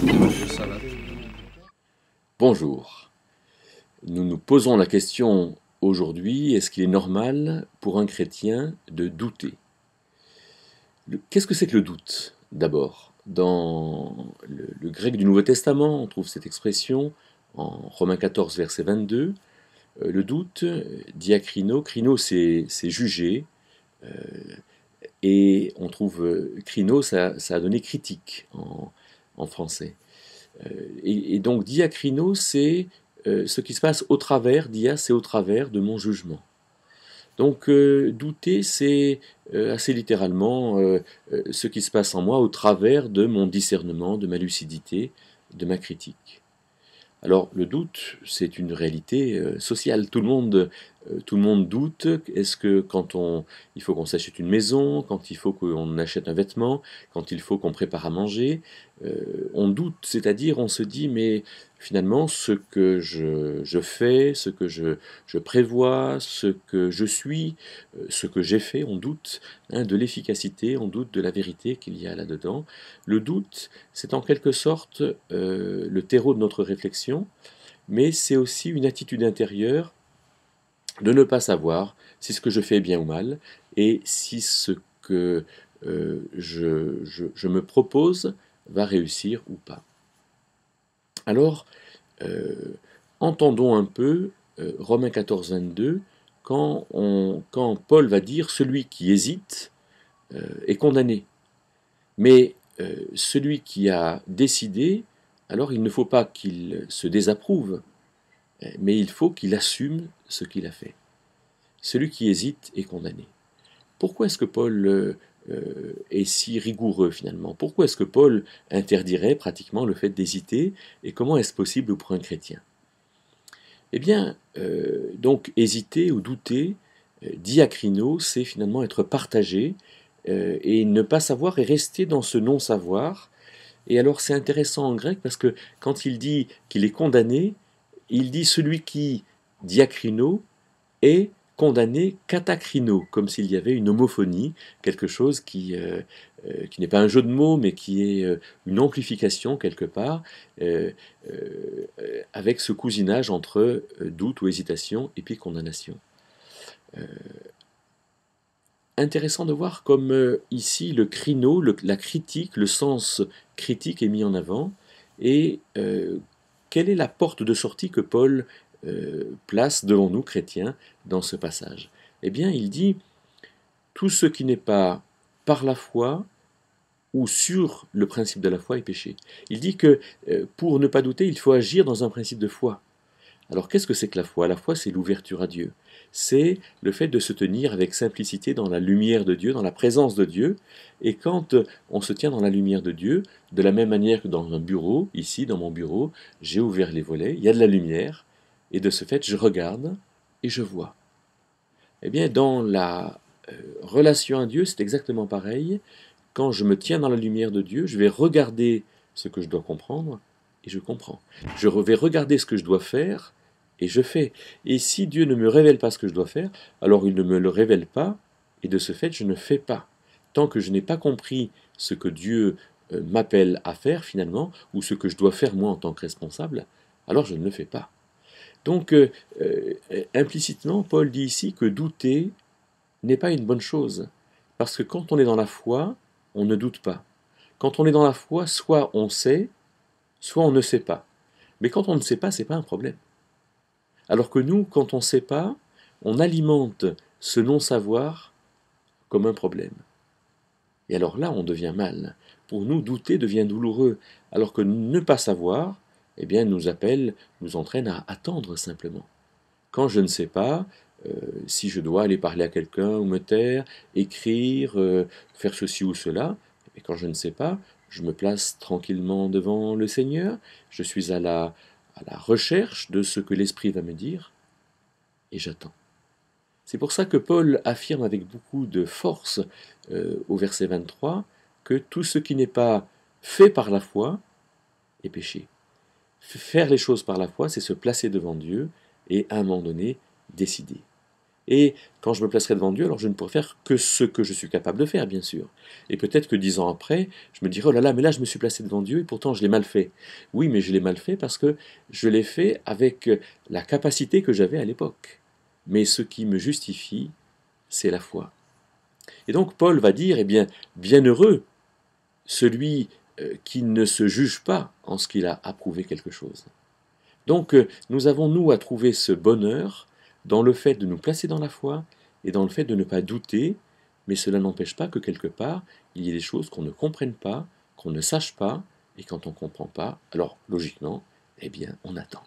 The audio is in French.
Ça va. Bonjour. Nous nous posons la question aujourd'hui, est-ce qu'il est normal pour un chrétien de douter? Qu'est-ce que c'est que le doute, d'abord? Dans le grec du Nouveau Testament, on trouve cette expression en Romains 14, verset 22. Le doute, diakrino, krino c'est juger, euh, et on trouve krino, ça a donné critique en français. Et donc diakrino, c'est ce qui se passe au travers, dia c'est au travers de mon jugement. Donc douter, c'est assez littéralement ce qui se passe en moi au travers de mon discernement, de ma lucidité, de ma critique. Alors le doute, c'est une réalité sociale. Tout le monde doute. Est-ce que il faut qu'on s'achète une maison, quand il faut qu'on achète un vêtement, quand il faut qu'on prépare à manger, on doute, c'est-à-dire on se dit mais finalement ce que je fais, ce que je prévois, ce que je suis, ce que j'ai fait, on doute de l'efficacité, on doute de la vérité qu'il y a là-dedans. Le doute, c'est en quelque sorte le terreau de notre réflexion, mais c'est aussi une attitude intérieure de ne pas savoir si ce que je fais est bien ou mal, et si ce que je me propose va réussir ou pas. Alors, euh, entendons un peu Romains 14, 22, quand Paul va dire celui qui hésite est condamné. Mais celui qui a décidé, alors il ne faut pas qu'il se désapprouve, mais il faut qu'il assume ce qu'il a fait. Celui qui hésite est condamné. Pourquoi est-ce que Paul est si rigoureux finalement? Pourquoi est-ce que Paul interdirait pratiquement le fait d'hésiter? Et comment est-ce possible pour un chrétien? Eh bien, donc hésiter ou douter, diacrino, c'est finalement être partagé et ne pas savoir et rester dans ce non-savoir. Et alors c'est intéressant en grec parce que quand il dit qu'il est condamné, il dit celui qui, diacrino, est condamné katakrino, comme s'il y avait une homophonie, quelque chose qui n'est pas un jeu de mots, mais qui est une amplification quelque part, euh, avec ce cousinage entre doute ou hésitation et puis condamnation. Intéressant de voir comme ici le crino, la critique, le sens critique est mis en avant, et quelle est la porte de sortie que Paul place devant nous, chrétiens, dans ce passage? Eh bien, il dit, tout ce qui n'est pas par la foi ou sur le principe de la foi est péché. Il dit que pour ne pas douter, il faut agir dans un principe de foi. Alors qu'est-ce que c'est que la foi? La foi, c'est l'ouverture à Dieu. C'est le fait de se tenir avec simplicité dans la lumière de Dieu, dans la présence de Dieu. Et quand on se tient dans la lumière de Dieu, de la même manière que dans un bureau, ici, dans mon bureau, j'ai ouvert les volets, il y a de la lumière, et de ce fait, je regarde et je vois. Eh bien, dans la relation à Dieu, c'est exactement pareil. Quand je me tiens dans la lumière de Dieu, je vais regarder ce que je dois comprendre et je comprends. Je vais regarder ce que je dois faire et je fais. Et si Dieu ne me révèle pas ce que je dois faire, alors il ne me le révèle pas et de ce fait, je ne fais pas. Tant que je n'ai pas compris ce que Dieu m'appelle à faire finalement, ou ce que je dois faire moi en tant que responsable, alors je ne le fais pas. Donc, implicitement, Paul dit ici que douter n'est pas une bonne chose. Parce que quand on est dans la foi, on ne doute pas. Quand on est dans la foi, soit on sait, soit on ne sait pas. Mais quand on ne sait pas, c'est pas un problème. Alors que nous, quand on ne sait pas, on alimente ce non-savoir comme un problème. Et alors là, on devient mal. Pour nous, douter devient douloureux. Alors que ne pas savoir, eh bien, nous entraîne à attendre simplement. Quand je ne sais pas, si je dois aller parler à quelqu'un ou me taire, écrire, faire ceci ou cela, et quand je ne sais pas, je me place tranquillement devant le Seigneur, je suis à la recherche de ce que l'Esprit va me dire, et j'attends. C'est pour ça que Paul affirme avec beaucoup de force au verset 23 que tout ce qui n'est pas fait par la foi est péché. Faire les choses par la foi, c'est se placer devant Dieu et à un moment donné décider. Et quand je me placerai devant Dieu, alors je ne pourrai faire que ce que je suis capable de faire, bien sûr. Et peut-être que 10 ans après, je me dirai, oh là là, mais là je me suis placé devant Dieu et pourtant je l'ai mal fait. Oui, mais je l'ai mal fait parce que je l'ai fait avec la capacité que j'avais à l'époque. Mais ce qui me justifie, c'est la foi. Et donc Paul va dire, eh bien, bienheureux celui qui ne se juge pas en ce qu'il a approuvé quelque chose. Donc nous avons, nous, à trouver ce bonheur dans le fait de nous placer dans la foi et dans le fait de ne pas douter, mais cela n'empêche pas que quelque part, il y ait des choses qu'on ne comprenne pas, qu'on ne sache pas, et quand on ne comprend pas, alors logiquement, eh bien, on attend.